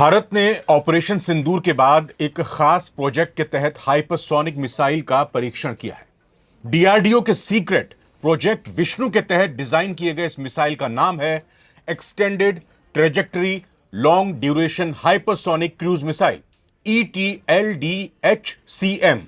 भारत ने ऑपरेशन सिंदूर के बाद एक खास प्रोजेक्ट के तहत हाइपरसोनिक मिसाइल का परीक्षण किया है। डीआरडीओ के सीक्रेट प्रोजेक्ट विष्णु के तहत डिजाइन किए गए इस मिसाइल का नाम है extended trajectory long duration hypersonic cruise missile ETLDHCM।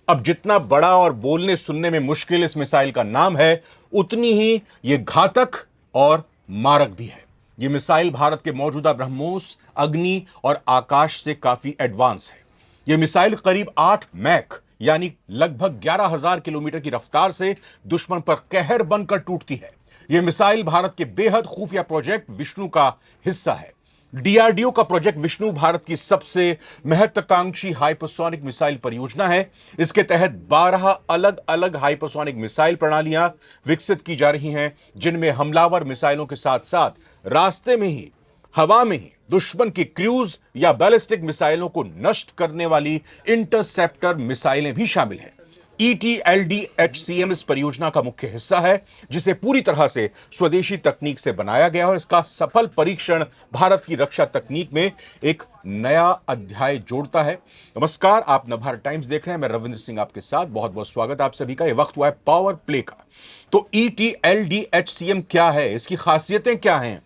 अब जितना बड़ा और बोलने सुनने में मुश्किल इस मिसाइल का नाम है, उतनी ही यह घातक और मारक भी है। यह मिसाइल भारत के मौजूदा ब्रह्मोस, अग्नि और आकाश से काफी एडवांस है। यह मिसाइल करीब 8 मैक यानी लगभग 11,000 किलोमीटर की रफ्तार से दुश्मन पर कहर बनकर टूटती है। यह मिसाइल भारत के बेहद खुफिया प्रोजेक्ट विष्णु का हिस्सा है। डीआरडीओ का प्रोजेक्ट विष्णु भारत की सबसे महत्वाकांक्षी हाइपरसोनिक मिसाइल परियोजना है। इसके तहत 12 अलग अलग हाइपरसोनिक मिसाइल प्रणालियां विकसित की जा रही हैं, जिनमें हमलावर मिसाइलों के साथ साथ रास्ते में ही, हवा में ही दुश्मन की क्रूज या बैलिस्टिक मिसाइलों को नष्ट करने वाली इंटरसेप्टर मिसाइलें भी शामिल हैं। ETLDHCM इस परियोजना का मुख्य हिस्सा है, जिसे पूरी तरह से स्वदेशी तकनीक से बनाया गया और इसका सफल परीक्षण भारत की रक्षा तकनीक में एक नया अध्याय जोड़ता है। नमस्कार, आप नवभारत टाइम्स देख रहे हैं। मैं रविंद्र सिंह आपके साथ। बहुत बहुत स्वागत आप सभी का। यह वक्त हुआ है पावर प्ले का। तो ETLDHCM क्या है, इसकी खासियतें क्या हैं,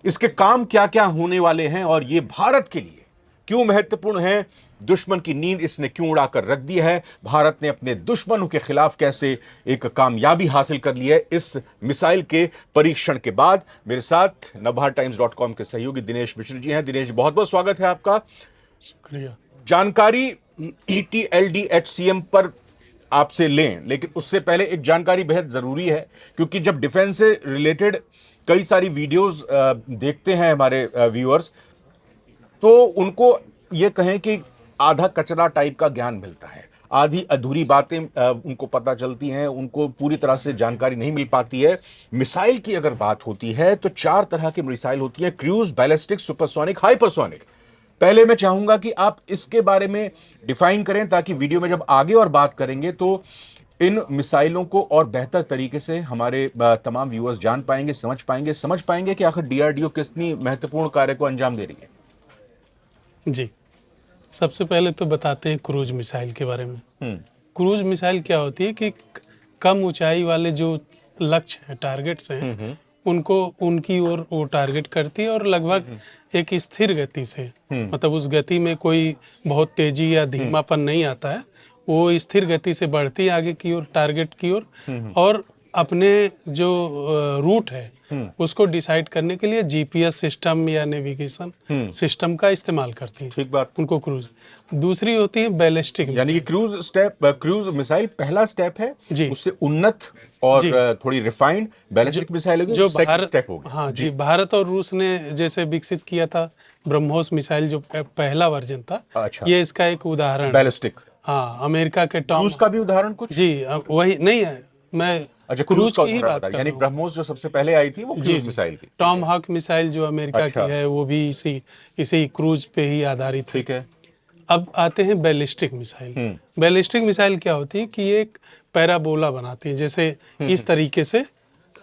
इसके काम क्या क्या होने वाले हैं और यह भारत के लिए क्यों महत्वपूर्ण है, दुश्मन की नींद इसने क्यों उड़ाकर रख दी है, भारत ने अपने दुश्मनों के खिलाफ कैसे एक कामयाबी हासिल कर ली है इस मिसाइल के परीक्षण के बाद। मेरे साथ navbharattimes.com के सहयोगी दिनेश मिश्र जी हैं। दिनेश, बहुत बहुत स्वागत है आपका। शुक्रिया। जानकारी ETLDHCM पर आपसे लें, लेकिन उससे पहले एक जानकारी बेहद जरूरी है, क्योंकि जब डिफेंस से रिलेटेड कई सारी वीडियोस देखते हैं हमारे व्यूअर्स, तो उनको ये कहें कि आधा कचरा टाइप का ज्ञान मिलता है, आधी अधूरी बातें उनको पता चलती हैं, उनको पूरी तरह से जानकारी नहीं मिल पाती है। मिसाइल की अगर बात होती है तो 4 तरह की मिसाइल होती है: क्रूज, बैलिस्टिक, सुपरसोनिक, हाइपरसोनिक। पहले मैं चाहूंगा कि आप इसके बारे में डिफाइन करें, ताकि वीडियो में जब आगे और बात करेंगे तो इन मिसाइलों को और बेहतर तरीके से हमारे तमाम व्यूअर्स जान पाएंगे, समझ पाएंगे कि आखिर डीआरडीओ कितनी महत्वपूर्ण कार्य को अंजाम दे रही है। जी, सबसे पहले तो बताते हैं क्रूज मिसाइल के बारे में। क्रूज मिसाइल क्या होती है कि कम ऊंचाई वाले जो लक्ष्य हैं, टारगेट्स हैं, उनको उनकी ओर वो टारगेट करती है और लगभग एक स्थिर गति से, मतलब उस गति में कोई बहुत तेजी या धीमापन नहीं आता है, वो स्थिर गति से बढ़ती है आगे की ओर, टारगेट की ओर, और अपने जो रूट है उसको डिसाइड करने के लिए जीपीएस सिस्टम या नेविगेशन सिस्टम का इस्तेमाल करती है। ठीक बात। उनको क्रूज। दूसरी होती है बैलिस्टिक, यानी कि क्रूज मिसाइल पहला स्टेप है जी, उससे उन्नत और थोड़ी रिफाइंड बैलिस्टिक मिसाइल होगी जो सेकंड स्टेप होगी। हाँ जी, भारत और रूस ने जैसे विकसित किया था ब्रह्मोस मिसाइल, जो पहला वर्जन था। अच्छा। ये इसका एक उदाहरण बैलिस्टिक। हाँ, अमेरिका के टॉम, क्रूज का भी उदाहरण कुछ? जी, वही नहीं है, मैं अच्छा, क्रूज का की ही बात कर रहा यानी हूँ। ब्रह्मोस जो सबसे पहले आई थी वो क्रूज मिसाइल थी। टॉम हॉक मिसाइल जो अमेरिका अच्छा। की है, वो भी इसी क्रूज पे ही आधारित है। ठीक है। अब आते हैं बैलिस्टिक मिसाइल। बैलिस्टिक मिसाइल क्या होती है कि ये एक पैराबोला बनाती है, जैसे इस तरीके से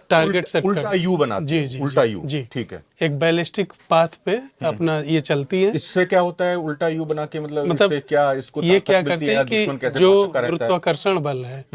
टारगेट सेट उल्टा यू बनाती जी है। जी, उल्टा यू। जी, ठीक है। एक बैलिस्टिक पाथ पे अपना ये चलती है। इससे क्या होता है उल्टा यू बना के, मतलब इससे क्या, इसको ये क्या ताकत मिलती करते है, हैं दुश्मन कि कैसे जो भागता रहता है? गुरुत्वाकर्षण बल है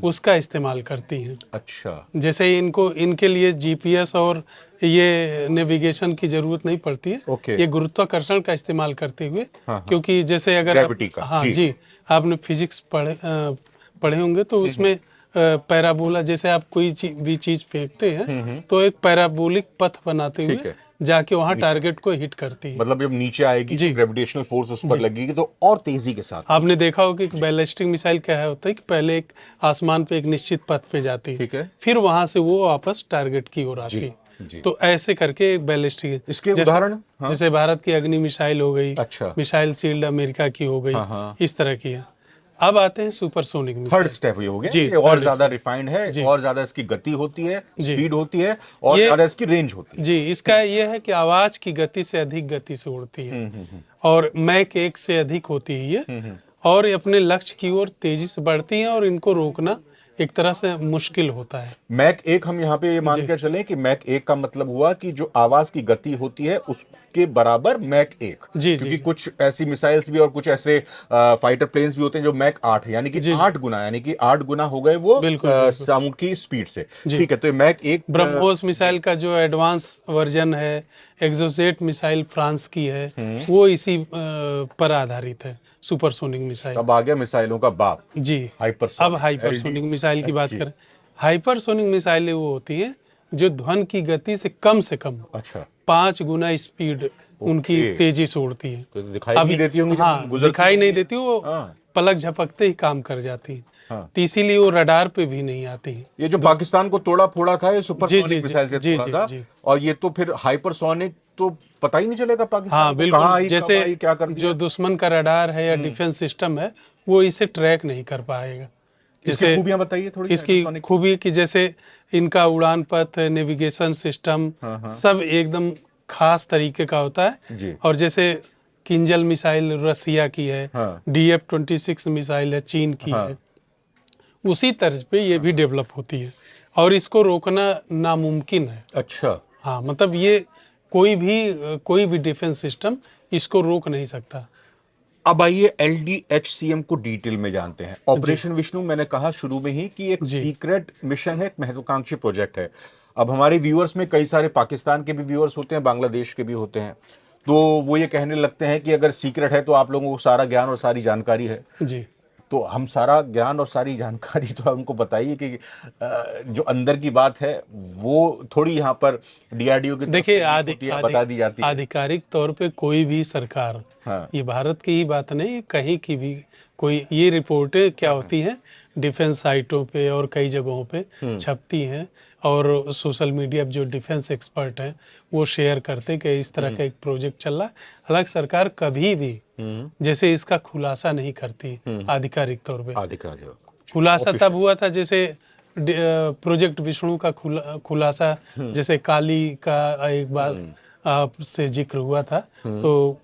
उसका इस्तेमाल करती हैं। अच्छा। जैसे इनके लिए जीपीएस और ये नेविगेशन की जरूरत नहीं पड़ती है। ओके। ये गुरुत्वाकर्षण का इस्तेमाल करते हुए, हाँ। क्योंकि जैसे अगर ग्रेविटी का। हाँ जी, आपने फिजिक्स पढ़े होंगे तो उसमें पैराबोला, जैसे आप कोई भी चीज फेंकते हैं तो एक पैराबोलिक पथ बनाते हुए जाके वहां टारगेट को हिट करती है। मतलब जब नीचे आएगी तो ग्रेविटेशनल फोर्स उस पर लगेगी तो और तेजी के साथ। आपने देखा हो कि बैलिस्टिक मिसाइल क्या है, होता है कि पहले एक आसमान पे एक निश्चित पथ पे जाती है, ठीक है, फिर वहां से वो वापस टारगेट की ओर आती है। तो ऐसे करके एक बैलिस्टिक, इसके उदाहरण जैसे भारत की अग्नि मिसाइल हो गई, अच्छा, मिसाइल शील्ड अमेरिका की हो गई, इस तरह की है। अब आते हैं सुपरसोनिक मिसाइल। थर्ड स्टेप ये हो गया। जी, ये और ज्यादा रिफाइंड है, और ज्यादा इसकी गति होती है, स्पीड होती है, और ज्यादा इसकी रेंज होती है। जी, इसका ये है कि आवाज की गति से अधिक गति से उड़ती है और मैक 1 से अधिक होती है ये, और ये अपने लक्ष्य की ओर तेजी से बढ़ती है और इनको रोकना एक तरह से मुश्किल होता है। मैक 1 हम यहाँ पे ये मान कर चलें कि मैक 1 का मतलब हुआ कि जो आवाज की गति होती है उसके बराबर मैक 1, जी, क्योंकि जी। कुछ ऐसी मिसाइल्स भी और कुछ ऐसे फाइटर प्लेन्स भी होते हैं जो मैक 8 है, यानी कि जी, जी। 8 गुना, यानी कि 8 गुना हो गए वो बिल्कुल, बिल्कुल। साउंड की स्पीड से। जी। ठीक है, तो ये मैक 1 ब्रह्मोस मिसाइल का जो एडवांस वर्जन है, एक्सोसेट मिसाइल फ्रांस की है, वो इसी पर आधारित है, सुपरसोनिक मिसाइल। अब आ गया मिसाइलों का बाप, जी। अब हाइपरसोनिक, हाइपरसोनिक मिसाइल की बात जी। करें। हाइपरसोनिक मिसाइलें वो होती हैं जो ध्वनि की गति से कम अच्छा, 5 गुना स्पीड उनकी ओके। तेजी से उड़ती है। तो दिखाई भी नहीं देती होंगी जब हाँ, गुजरती दिखाई नहीं होंगी। देती, वो हाँ, पलक झपकते ही काम कर जाती है। हाँ। तो इसीलिए वो रडार पे भी नहीं आती है। ये जो पाकिस्तान को तोड़ा फोड़ा था ये जी, सुपरसोनिक जी, जी। मिसाइल से जी, तोड़ा जी, था, जी। और ये तो फिर हाइपरसोनिक तो पता ही नहीं चलेगा पाकिस्तान हाँ, को कहाँ बिल्कुल। आई, कब जैसे आई, क्या कर जो दिया। दुश्मन का रडार है या डिफेंस सिस्टम है, वो इसे ट्रैक नहीं कर पाएगा। इसकी जैसे खूबियां बताइए थोड़ी इसकी हाइपरसोनिक की। खूबी कि जैसे इनका उड़ान पथ, नेविगेशन सिस्टम हाँ, हाँ। सब एकदम खास तरीके का होता है। जी। और जैसे किंजल मिसाइल रसिया की है, हाँ, DF-26 मिसाइल है चीन की हाँ। है, उसी तर्ज पे ये भी डेवलप होती है और इसको रोकना नामुमकिन है। अच्छा, हाँ, मतलब ये कोई भी डिफेंस सिस्टम इसको रोक नहीं सकता। अब आइए LDHCM को डिटेल में जानते हैं। जी, ऑपरेशन विष्णु मैंने कहा शुरू में ही कि एक जी, सीक्रेट मिशन है, एक महत्वाकांक्षी प्रोजेक्ट है। अब हमारे व्यूअर्स में कई सारे पाकिस्तान के भी व्यूअर्स होते हैं, बांग्लादेश के भी होते हैं, तो वो ये कहने लगते हैं कि अगर सीक्रेट है तो आप लोगों को सारा ज्ञान और सारी जानकारी है। जी। तो हम सारा ज्ञान और सारी जानकारी तो हमको बताइए कि जो अंदर की बात है वो थोड़ी यहाँ पर DRDO की तरफ देखिए, से लीक होती है, बता दी जाती है। आधिकारिक तौर पे कोई भी सरकार, हाँ, ये भारत की ही बात नहीं, कहीं की भी कोई ये रिपोर्टें क्या होती हैं, डिफेंस साइटों पे और कई जगहों पे छपती हैं और सोशल मीडिया पे जो डिफेंस एक्सपर्ट हैं वो शेयर करते कि इस तरह का एक प्रोजेक्ट चल रहा है। हालांकि सरकार कभी भी जैसे इसका खुलासा नहीं करती आधिकारिक तौर पे। अधिकारी खुलासा तब हुआ था जैसे प्रोजेक्ट विष्णु का खुलासा, जैसे काली का एक बार आपसे जिक्र हुआ था, तो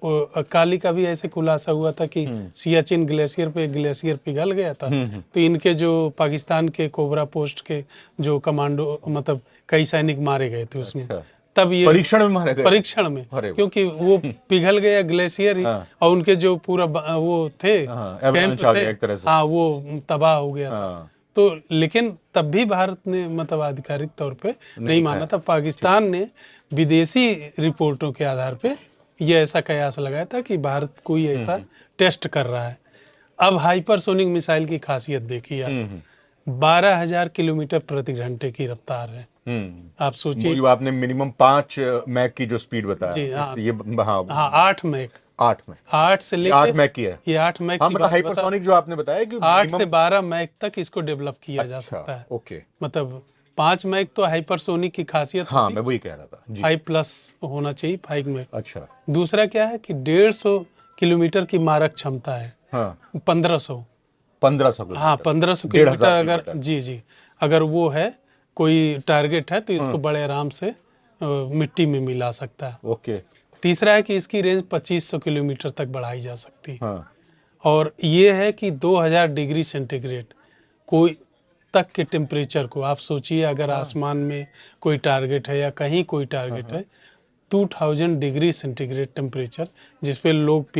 काली का भी ऐसे खुलासा हुआ था कि सियाचिन ग्लेशियर पे ग्लेशियर पिघल गया था, तो इनके जो पाकिस्तान के कोबरा पोस्ट के जो कमांडो, मतलब कई सैनिक मारे गए थे उसमें। अच्छा। तब ये परीक्षण में मारे गए? परीक्षण में, अरे वाह। क्योंकि वो पिघल गया ग्लेशियर ही, हाँ। और उनके जो पूरा वो थे हाँ, कैंप avalanche आ थे, गया एक तरह से। हाँ, वो तबाह हो गया था। हाँ, तो लेकिन तब भी भारत ने मतलब आधिकारिक तौर पे नहीं माना था। पाकिस्तान ने विदेशी रिपोर्टों के आधार पे ये ऐसा कयास लगाया था कि भारत कोई ऐसा टेस्ट कर रहा है। अब हाइपरसोनिक मिसाइल की खासियत देखिए आप, 12,000 किलोमीटर प्रति घंटे की रफ्तार है। आप सोचिए। जो आपने मिनिमम 5 मैक की जो स्पीड बताया, जी हाँ, ये हाँ, हाँ, 8 मैक, 8 में, 8 से ये लेके 8 मैक की है। ये 8 मैक हाँ, की मतलब बात बता, हाइपरसोनिक जो आपने बताया कि 8 से मिनिमम। 12 मैक तक इसको डेवलप किया जा अच्छा, सकता है। ओके। मतलब 5 मैक तो हाइपरसोनिक की खासियत हाँ, होती मैं वही कह रहा था जी। 5+ होना चाहिए, 5 मैक। अच्छा, दूसरा क्या है कि 150 किलोमीटर की मारक क्षमता है। हाँ, 1500, 1500 हाँ, किलोमीटर, 1500 1,500 किलोमीटर अगर, किलोमीटर। जी, जी, अगर वो है, कोई टारगेट है तो इसको बड़े आराम से मिट्टी में मिला सकता है। ओके। तीसरा है कि इसकी रेंज 2500 किलोमीटर तक बढ़ाई जा सकती है। हाँ, और ये है कि 2000 डिग्री सेंटीग्रेड कोई तक के टेम्परेचर को आप सोचिए, अगर आसमान में कोई टारगेट है या कहीं कोई टारगेट है, 2000 डिग्री सेंटीग्रेड टेम्परेचर जिस पे लोग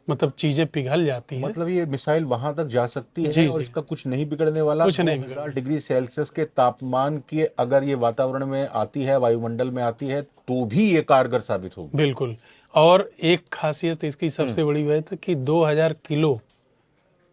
मतलब चीज़ें पिघल जाती हैं। मतलब ये मिसाइल वहां तक जा सकती है जी, और जी, इसका कुछ नहीं बिगड़ने वाला। कुछ नहीं 2000 डिग्री सेल्सियस के तापमान के अगर ये वातावरण में आती है, वायुमंडल में आती है, तो भी ये कारगर साबित होगी। बिल्कुल। और एक खासियत इसकी सबसे बड़ी बात है कि 2000 किलो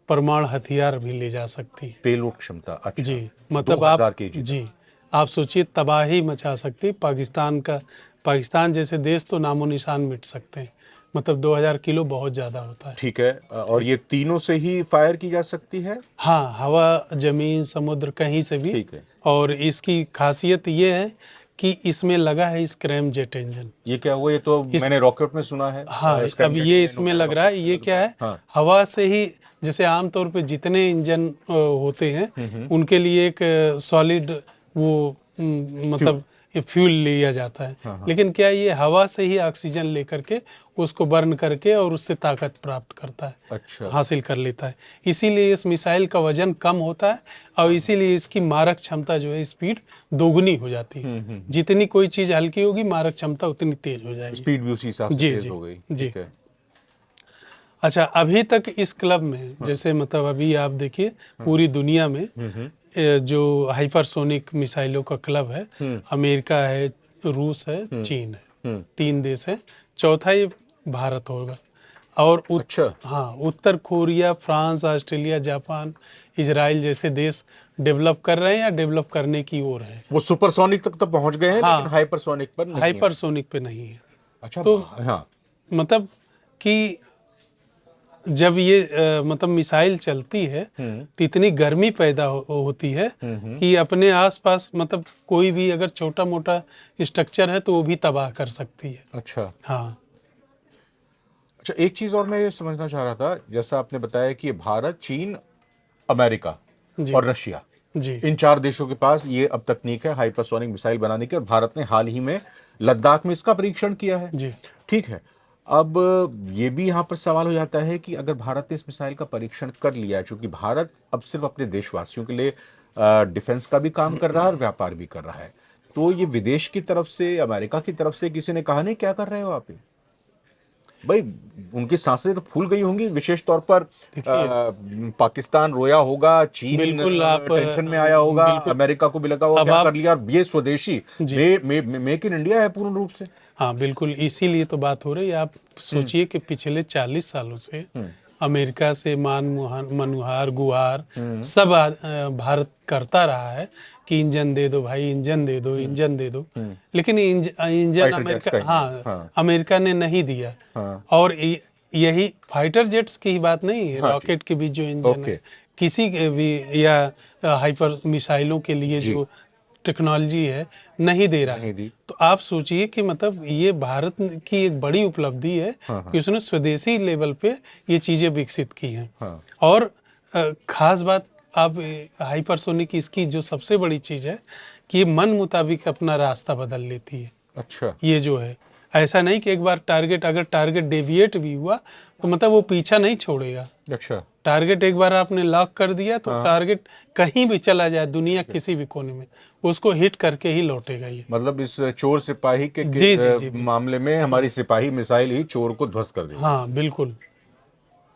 परमाणु हथियार भी ले जा सकती है। पेलोड क्षमता, अच्छा। जी, मतलब 2000 आप, kg जी, आप सोचिए, तबाही मचा सकती है पाकिस्तान जैसे देश तो नामो निशान मिट सकते हैं। मतलब 2000 किलो बहुत ज़्यादा होता है। ठीक है, और ये तीनों से ही फायर की जा सकती है? हाँ, हवा, जमीन, समुद्र, कहीं से भी। ठीक है। और इसकी खासियत ये है कि इसमें लगा है स्क्रैम जेट इंजन। ये क्या हुआ? ये तो मैंने रॉकेट में सुना है। हाँ, इसका अब इंजन ये इंजन इसमें होता है लग रहा है, rocket ये से क्या है, हाँ, हवा से ही, जैसे आमतौर पे जितने इंजन होते हैं उनके लिए एक सॉलिड वो मतलब ये फ्यूल लिया जाता है। लेकिन क्या ये हवा से ही ऑक्सीजन लेकर के उसको बर्न करके और उससे ताकत प्राप्त करता है, अच्छा। हासिल कर लेता है। इसीलिए इस मिसाइल का वजन कम होता है और इसीलिए इसकी मारक क्षमता जो है स्पीड दोगुनी हो जाती है। जितनी कोई चीज़ हल्की होगी मारक क्षमता उतनी तेज हो जाएगी। स्पीड भी उसी हिसाब से जी, तेज जी, हो गई। जी। ठीक है। अच्छा, अभी तक इस क्लब में जैसे मतलब अभी आप देखिए पूरी दुनिया में जो हाइपरसोनिक मिसाइलों का क्लब है, अमेरिका है, रूस है, चीन है, 3 देश है, चौथा ये भारत होगा। और अच्छा। हाँ, उत्तर Korea, France, Australia, Japan, Israel जैसे देश डेवलप कर रहे हैं या डेवलप करने की ओर है। वो सुपरसोनिक तक तो पहुंच गए हैं, हाँ, लेकिन हाइपरसोनिक पर नहीं है। हाइपरसोनिक पे नहीं है। अच्छा। तो हाँ। मतलब कि जब ये मतलब मिसाइल चलती है तो इतनी गर्मी पैदा होती है कि अपने आसपास मतलब कोई भी अगर छोटा मोटा स्ट्रक्चर है तो वो भी तबाह कर सकती है। अच्छा। हाँ अच्छा, एक चीज और मैं ये समझना चाह रहा था, जैसा आपने बताया कि ये भारत, चीन, अमेरिका जी, और रशिया, जी, इन 4 देशों के पास ये अब तकनीक है हाइपरसोनिक मिसाइल बनाने की, और भारत ने हाल ही में लद्दाख में इसका परीक्षण किया है। जी, ठीक है। अब ये भी यहां पर सवाल हो जाता है कि अगर भारत ने इस मिसाइल का परीक्षण कर लिया है, क्योंकि भारत अब सिर्फ अपने देशवासियों के लिए डिफेंस का भी काम कर रहा है और व्यापार भी कर रहा है, तो ये विदेश की तरफ से, अमेरिका की तरफ से किसी ने कहा नहीं क्या कर रहे हो आप ये? भाई, उनकी सांसें तो फूल गई होंगी, विशेष तौर पर देखिए पाकिस्तान रोया होगा, चीन बिल्कुल आप टेंशन में आया होगा, बिल्कुल अमेरिका को भी लगा होगा अब क्या आप कर लिया, और ये स्वदेशी जी मेक इन इंडिया है पूर्ण रूप से। हाँ बिल्कुल, इसीलिए तो बात हो रही है। आप सोचिए कि पिछले 40 सालों से अमेरिका से मनुहार गुहार सब भारत करता रहा है कि इंजन दे दो भाई, इंजन दे दो, इंजन दे दो। लेकिन इंजन फाइटर जेट्स अमेरिका, का हाँ, हाँ। अमेरिका ने नहीं दिया। हाँ। और यही फाइटर जेट्स की ही बात नहीं है, हाँ जी। रॉकेट के भी जो इंजन है ओके। किसी के भी, या हाइपर मिसाइलों के लिए जी। जो टेक्नोलॉजी है नहीं दे रहा है। नहीं दी। तो आप सोचिए कि मतलब ये भारत की एक बड़ी उपलब्धि है हाँ। हाँ। कि उसने स्वदेशी लेवल पे ये चीज़ें विकसित की हैं। हाँ। और खास बात, आप हाइपरसोनिक इसकी जो सबसे बड़ी चीज़ है कि ये मन मुताबिक अपना रास्ता बदल लेती है। अच्छा। ये जो है, ऐसा नहीं कि एक बार अगर टारगेट डेविएट भी हुआ तो मतलब वो पीछा नहीं छोड़ेगा। अच्छा। टारगेट एक बार आपने लॉक कर दिया तो हाँ। टारगेट कहीं भी चला जाए दुनिया किसी भी कोने में, उसको हिट करके ही लौटेगा ये। मतलब इस चोर सिपाही के जी, जी, जी, बिल्कुल। मामले में हमारी सिपाही मिसाइल ही चोर को ध्वस्त कर देगी। हाँ बिल्कुल।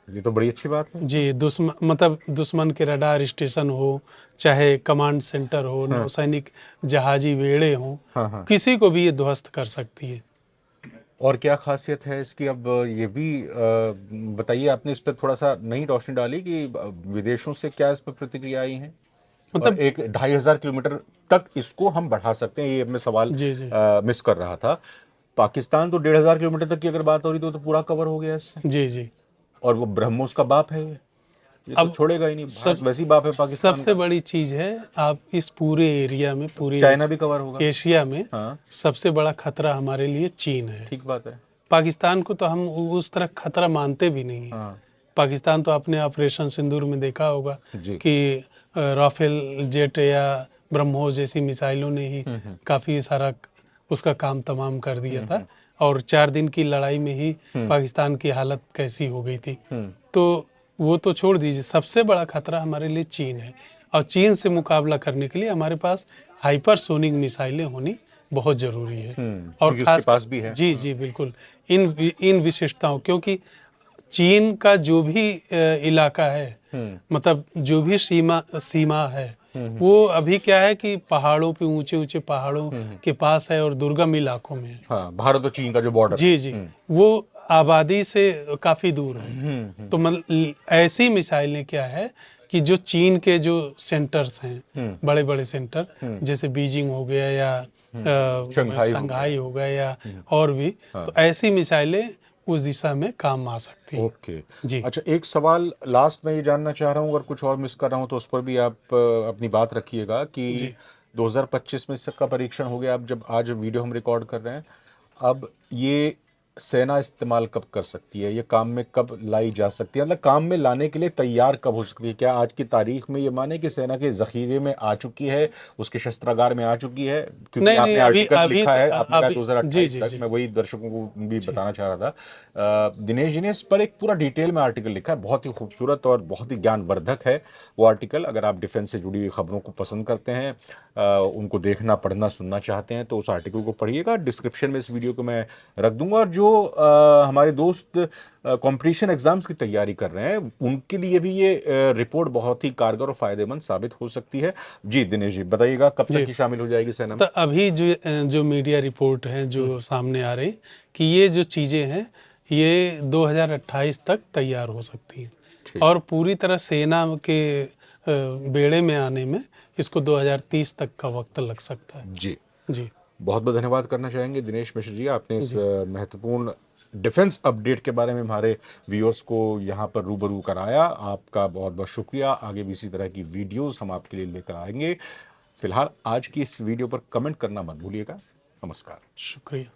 ये तो बड़ी अच्छी बात है। जी, दुश्मन के रडार स्टेशन हो, चाहे कमांड सेंटर हो, नौसैनिक जहाजी बेड़े हों, हाँ। हाँ। किसी को भी ये ध्वस्त कर सकती है। और क्या खासियत है इसकी, अब ये भी बताइए, आपने इस पर थोड़ा सा नई रोशनी डाली कि विदेशों से क्या इस पर प्रतिक्रिया आई है, और मतलब 1-2,500 किलोमीटर तक इसको हम बढ़ा सकते हैं, ये मैं सवाल जी, जी, मिस कर रहा था। पाकिस्तान तो 1,500 किलोमीटर तक की अगर बात हो रही तो पूरा कवर हो गया इससे, जी, जी। और वो ब्रह्मोस का बाप है, ये तो अब छोड़ेगा ही नहीं, भारत सब वैसी बाप है पाकिस्तान सबसे का। बड़ी चीज़ है, आप इस पूरे एरिया में, पूरे चाइना भी कवर होगा। एशिया में हाँ। सबसे बड़ा खतरा हमारे लिए चीन है। ठीक बात है। पाकिस्तान को तो हम उस तरह खतरा मानते भी नहीं है। हाँ पाकिस्तान तो आपने ऑपरेशन सिंदूर में देखा होगा जी। कि राफेल जेट या ब्रह्मोस जैसी मिसाइलों ने ही काफ़ी सारा उसका काम तमाम कर दिया था, और 4 दिन की लड़ाई में ही पाकिस्तान की हालत कैसी हो गई थी। तो वो तो छोड़ दीजिए, सबसे बड़ा खतरा हमारे लिए चीन है, और चीन से मुकाबला करने के लिए हमारे पास हाइपरसोनिक मिसाइलें होनी बहुत ज़रूरी है। और क्योंकि उसके खास पास भी है। जी, जी, बिल्कुल। इन विशेषताओं, क्योंकि चीन का जो भी इलाका है, मतलब जो भी सीमा है, वो अभी क्या है कि पहाड़ों पे, ऊंचे ऊंचे पहाड़ों के पास है और दुर्गम इलाकों में है। हाँ, भारत और चीन का जो बॉर्डर है। जी, जी, वो आबादी से काफी दूर है। तो मतलब ऐसी मिसाइलें क्या है कि जो चीन के जो सेंटर्स हैं, बड़े बड़े सेंटर, जैसे बीजिंग हो गया या शंघाई हो गया या और भी, तो ऐसी मिसाइलें उस दिशा में काम आ सकती हैं। ओके। जी, अच्छा, एक सवाल लास्ट में ये जानना चाह रहा हूँ, अगर कुछ और मिस कर रहा हूँ तो उस पर भी आप अपनी बात रखिएगा कि जी, 2025 में इसका परीक्षण हो गया, अब जब आज वीडियो हम रिकॉर्ड कर रहे हैं, अब ये सेना इस्तेमाल कब कर सकती है, ये काम में कब लाई जा सकती है, मतलब काम में लाने के लिए तैयार कब हो सकती है? क्या आज की तारीख में ये माने कि सेना के जखीरे में आ चुकी है, उसके शस्त्रागार में आ चुकी है? क्योंकि नहीं नहीं, आपने अभी आर्टिकल अभी लिखा है, आपने कहा अभी जी 2028 जी तक, जी मैं वही दर्शकों को भी जी बताना चाह रहा था। दिनेश जी ने इस पर एक पूरा डिटेल में आर्टिकल लिखा है, बहुत ही खूबसूरत और बहुत ही ज्ञानवर्धक है वो आर्टिकल। अगर आप डिफेंस से जुड़ी हुई खबरों को पसंद करते हैं, उनको देखना, पढ़ना, सुनना चाहते हैं, तो उस आर्टिकल को पढ़िएगा। डिस्क्रिप्शन में इस वीडियो को मैं रख दूंगा। और जो हमारे दोस्त कंपटीशन एग्जाम्स की तैयारी कर रहे हैं, उनके लिए भी ये रिपोर्ट बहुत ही कारगर और फायदेमंद साबित हो सकती है। जी दिनेश जी बताइएगा, कब तक जी। की शामिल हो जाएगी सेना तो में? अभी जो जो मीडिया रिपोर्ट है जो सामने आ रही कि ये जो चीज़ें हैं ये 2028 तक तैयार हो सकती हैं, ठीक। और पूरी तरह सेना के बेड़े में आने में इसको 2030 तक का वक्त लग सकता है। जी, जी बहुत बहुत धन्यवाद करना चाहेंगे दिनेश मिश्र जी, आपने इस जी महत्वपूर्ण डिफेंस अपडेट के बारे में हमारे व्यूअर्स को यहाँ पर रूबरू कराया। आपका बहुत बहुत शुक्रिया। आगे भी इसी तरह की वीडियोस हम आपके लिए लेकर आएंगे। फिलहाल आज की इस वीडियो पर कमेंट करना मत भूलिएगा। नमस्कार। शुक्रिया।